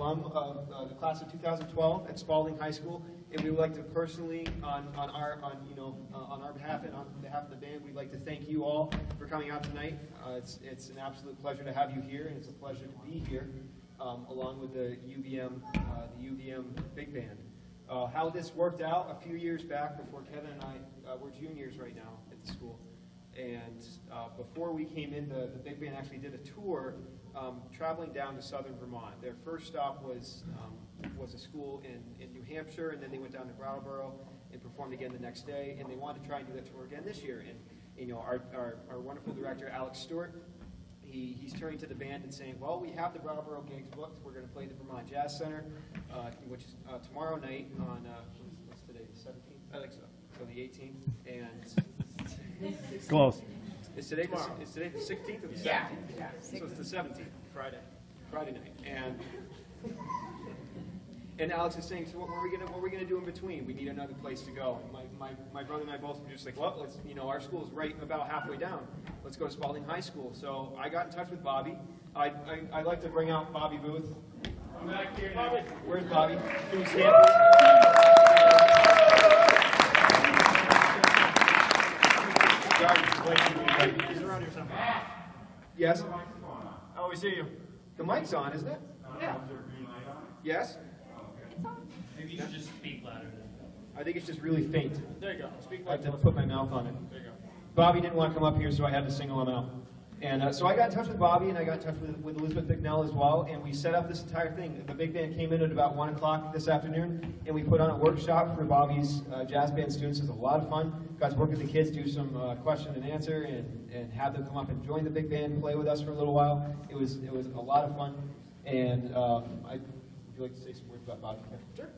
alum of the class of 2012 at Spalding High School, and we would like to personally, on our behalf and on behalf of the band, we'd like to thank you all for coming out tonight. It's an absolute pleasure to have you here, and it's a pleasure to be here, along with the UVM Big Band. How this worked out a few years back, before Kevin and I were juniors right now at the school, and before we came in, the Big Band actually did a tour traveling down to southern Vermont. Their first stop was a school in New Hampshire, and then they went down to Brattleboro and performed again the next day, and they wanted to try and do that tour again this year. And you know, our wonderful director, Alex Stewart, he's turning to the band and saying, well, we have the Brattleboro gigs booked. We're going to play the Vermont Jazz Center, which is tomorrow night on, what's today, the 17th? I think so. So the 18th, and... Close. Is today the 16th or the 17th? Yeah. So it's the 17th, Friday night. And Alex is saying, so what are we gonna do in between? We need another place to go. My brother and I both were just like, well, let's, our school is right about halfway down. Let's go to Spalding High School. So I got in touch with Bobby. I'd like to bring out Bobby Booth. I'm back here now. Where's Bobby? Can you stand? He's around here somewhere. Yes? Oh, we see you. The mic's on, isn't it? Yeah. Yes? Maybe you should just speak louder. I think it's just really faint. There you go. Speak I like have to put my mouth on it. There you go. Bobby didn't want to come up here, so I had to single him out. And so I got in touch with Bobby, and I got in touch with Elizabeth Bicknell as well, and we set up this entire thing. The Big Band came in at about 1 o'clock this afternoon, and we put on a workshop for Bobby's jazz band students. It was a lot of fun. Got to work with the kids, do some question and answer, and have them come up and join the Big Band, play with us for a little while. It was a lot of fun. And would you like to say some words about Bobby? Sure.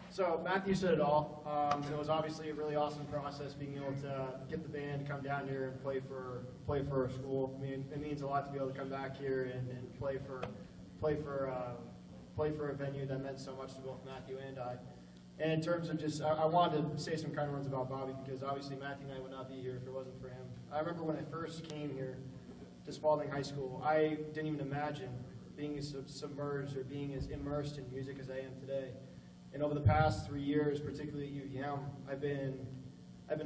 So Matthew said it all. It was obviously a really awesome process being able to get the band to come down here and play for our school. I mean, it means a lot to be able to come back here and play for a venue that meant so much to both Matthew and I. And in terms of just, I wanted to say some kind words about Bobby, because obviously Matthew and I would not be here if it wasn't for him. I remember when I first came here to Spalding High School, I didn't even imagine being as submerged or being as immersed in music as I am today. And over the past 3 years, particularly at UVM, I've been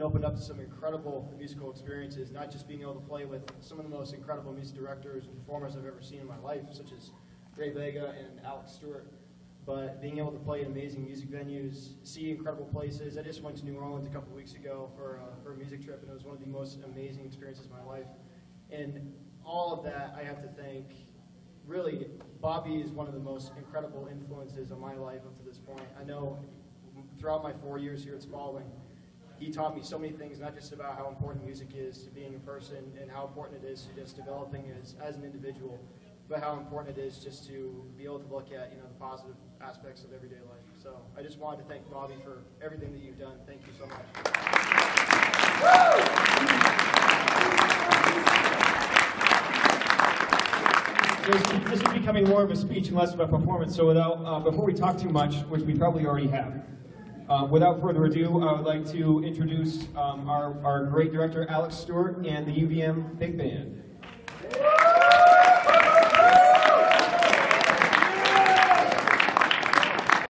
opened up to some incredible musical experiences, not just being able to play with some of the most incredible music directors and performers I've ever seen in my life, such as Ray Vega and Alex Stewart, but being able to play in amazing music venues, see incredible places. I just went to New Orleans a couple of weeks ago for a music trip, and it was one of the most amazing experiences of my life. And all of that, I have to thank, really, Bobby is one of the most incredible influences on my life up to this point. I know throughout my 4 years here at Spalding, he taught me so many things, not just about how important music is to being a person and how important it is to just developing as an individual, but how important it is just to be able to look at the positive aspects of everyday life. So I just wanted to thank Bobby for everything that you've done. Thank you so much. This is becoming more of a speech and less of a performance, so before we talk too much, which we probably already have, without further ado, I would like to introduce our great director, Alex Stewart, and the UVM Big Band.